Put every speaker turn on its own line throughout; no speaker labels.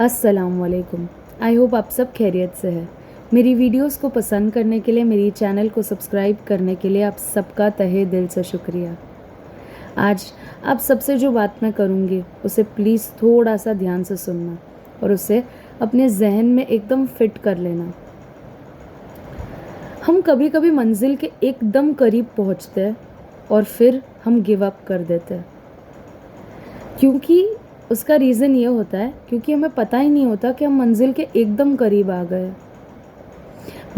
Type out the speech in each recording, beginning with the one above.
अस्सलाम वालेकुम। I hope आप सब खैरियत से है। मेरी वीडियोस को पसंद करने के लिए, मेरी चैनल को सब्सक्राइब करने के लिए आप सबका तहे दिल से शुक्रिया। आज आप सबसे जो बात मैं करूँगी उसे प्लीज़ थोड़ा सा ध्यान से सुनना और उसे अपने जहन में एकदम फिट कर लेना। हम कभी कभी मंजिल के एकदम करीब पहुँचते हैं और फिर हम गिव अप कर देते हैं, क्योंकि उसका रीज़न ये होता है क्योंकि हमें पता ही नहीं होता कि हम मंजिल के एकदम करीब आ गए।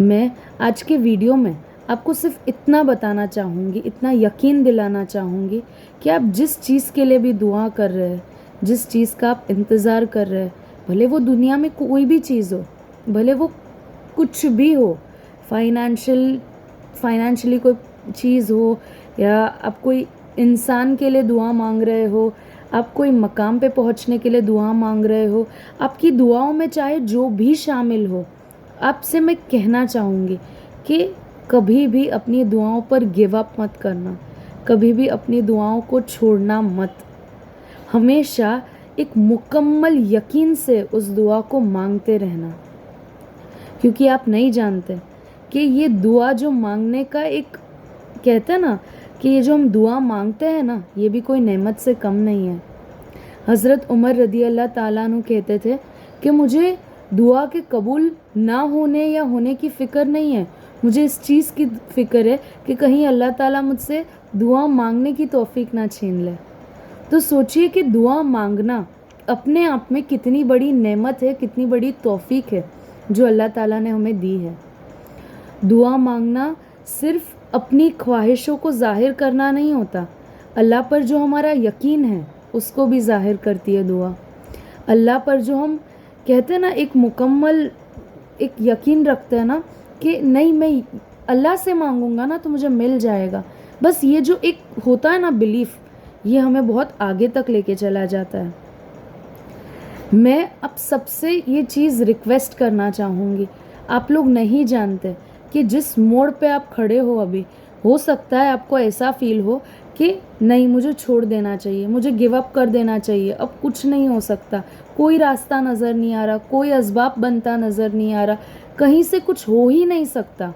मैं आज के वीडियो में आपको सिर्फ इतना बताना चाहूँगी, इतना यकीन दिलाना चाहूँगी कि आप जिस चीज़ के लिए भी दुआ कर रहे हैं, जिस चीज़ का आप इंतज़ार कर रहे हैं, भले वो दुनिया में कोई भी चीज़ हो, भले वो कुछ भी हो, फाइनेंशियली कोई चीज़ हो, या आप कोई इंसान के लिए दुआ मांग रहे हो, आप कोई मकाम पे पहुंचने के लिए दुआ मांग रहे हो, आपकी दुआओं में चाहे जो भी शामिल हो, आपसे मैं कहना चाहूँगी कि कभी भी अपनी दुआओं पर गिव अप मत करना, कभी भी अपनी दुआओं को छोड़ना मत। हमेशा एक मुकम्मल यकीन से उस दुआ को मांगते रहना, क्योंकि आप नहीं जानते कि ये दुआ जो मांगने का एक कहते हैं ना कि ये जो हम दुआ मांगते हैं ना, ये भी कोई नेमत से कम नहीं है। हज़रत उमर रदी अल्लाह ताला अन्हु कहते थे कि मुझे दुआ के कबूल ना होने या होने की फ़िक्र नहीं है, मुझे इस चीज़ की फ़िक्र है कि कहीं अल्लाह ताला मुझसे दुआ मांगने की तौफीक ना छीन ले। तो सोचिए कि दुआ मांगना अपने आप में कितनी बड़ी नेमत है, कितनी बड़ी तौफीक है जो अल्लाह ताला ने हमें दी है। दुआ मांगना सिर्फ़ अपनी ख्वाहिशों को ज़ाहिर करना नहीं होता, अल्लाह पर जो हमारा यकीन है उसको भी ज़ाहिर करती है दुआ। अल्लाह पर जो हम कहते हैं ना एक मुकम्मल एक यकीन रखते हैं ना कि नहीं, मैं अल्लाह से मांगूंगा ना तो मुझे मिल जाएगा, बस ये जो एक होता है ना बिलीफ, ये हमें बहुत आगे तक लेके चला जाता है। मैं अब सबसे ये चीज़ रिक्वेस्ट करना चाहूँगी, आप लोग नहीं जानते कि जिस मोड़ पे आप खड़े हो अभी, हो सकता है आपको ऐसा फील हो कि नहीं, मुझे छोड़ देना चाहिए, मुझे गिव अप कर देना चाहिए, अब कुछ नहीं हो सकता, कोई रास्ता नज़र नहीं आ रहा, कोई असबाब बनता नज़र नहीं आ रहा, कहीं से कुछ हो ही नहीं सकता।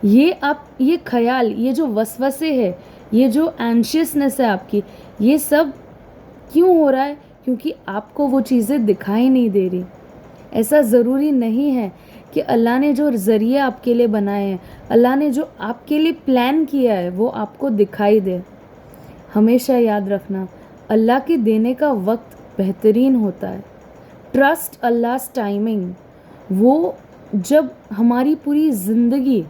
ये ख्याल, ये जो वसवसे है, ये जो एंशियसनेस है आपकी, ये सब क्यों हो रहा है? क्योंकि आपको वो चीज़ें दिखाई नहीं दे रही। ऐसा ज़रूरी नहीं है कि अल्लाह ने जो ज़रिए आपके लिए बनाए हैं, अल्लाह ने जो आपके लिए प्लान किया है वो आपको दिखाई दे। हमेशा याद रखना, अल्लाह के देने का वक्त बेहतरीन होता है। ट्रस्ट अल्लाह's टाइमिंग। वो जब हमारी पूरी ज़िंदगी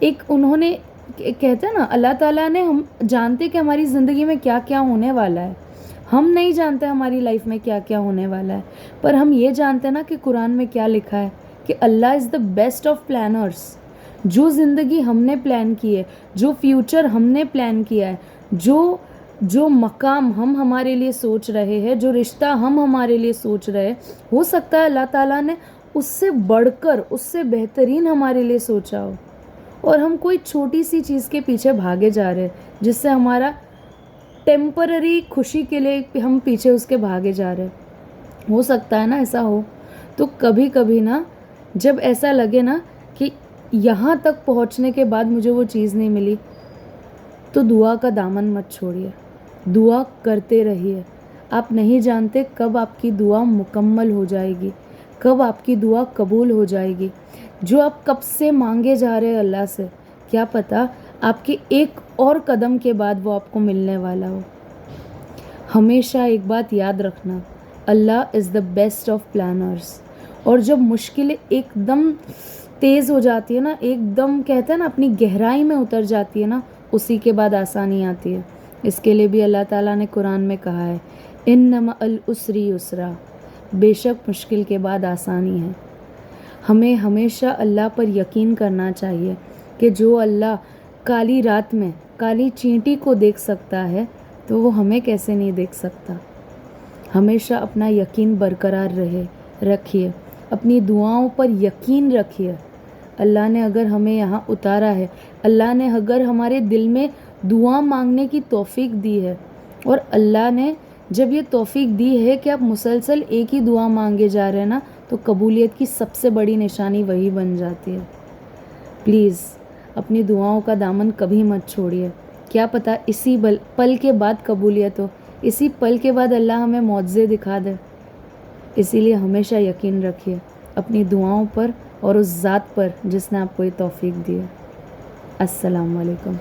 एक उन्होंने कहते हैं ना, अल्लाह ताला ने, हम जानते कि हमारी ज़िंदगी में क्या क्या होने वाला है, हम नहीं जानते हमारी लाइफ में क्या क्या होने वाला है, पर हम ये जानते हैं ना कि कुरान में क्या लिखा है कि Allah is the best of planners. जो ज़िंदगी हमने प्लान की है, जो फ्यूचर हमने प्लान किया है, जो मकाम हम हमारे लिए सोच रहे हैं, जो रिश्ता हम हमारे लिए सोच रहे हैं, हो सकता है अल्लाह ताला ने उससे बढ़कर, उससे बेहतरीन हमारे लिए सोचा हो, और हम कोई छोटी सी चीज़ के पीछे भागे जा रहे हैं, जिससे हमारा टेम्पररी खुशी के लिए हम पीछे उसके भागे जा रहे हैं। हो सकता है ना ऐसा हो। तो कभी कभी ना जब ऐसा लगे ना कि यहाँ तक पहुँचने के बाद मुझे वो चीज़ नहीं मिली, तो दुआ का दामन मत छोड़िए, दुआ करते रहिए। आप नहीं जानते कब आपकी दुआ मुकम्मल हो जाएगी, कब आपकी दुआ कबूल हो जाएगी। जो आप कब से मांगे जा रहे हैं अल्लाह से, क्या पता आपके एक और कदम के बाद वो आपको मिलने वाला हो। हमेशा एक बात याद रखना, Allah is the best of planners. और जब मुश्किलें एकदम तेज़ हो जाती है ना, एकदम कहते हैं ना अपनी गहराई में उतर जाती है ना, उसी के बाद आसानी आती है। इसके लिए भी अल्लाह ताला ने कुरान में कहा है, इन्नमा अल उसरी युसरा, बेशक मुश्किल के बाद आसानी है। हमें हमेशा अल्लाह पर यकीन करना चाहिए कि जो अल्लाह काली रात में काली चींटी को देख सकता है, तो वो हमें कैसे नहीं देख सकता। हमेशा अपना यकीन बरकरार रखिए, अपनी दुआओं पर यकीन रखिए। अल्लाह ने अगर हमें यहाँ उतारा है, अल्लाह ने अगर हमारे दिल में दुआ मांगने की तौफीक दी है, और अल्लाह ने جب یہ توفیق دی ہے کہ آپ مسلسل ایک ہی دعا مانگے جا رہے ہیں نا، تو قبولیت کی سب سے بڑی نشانی وہی بن جاتی ہے۔ پلیز اپنی دعاؤں کا دامن کبھی مت چھوڑیے، کیا پتہ اسی پل کے بعد قبولیت ہو، اسی پل کے بعد اللہ ہمیں معجزے دکھا دے۔ اسی لیے ہمیشہ یقین رکھیے اپنی دعاؤں پر اور اس ذات پر جس نے آپ کو یہ توفیق دی ہے۔ السلام علیکم۔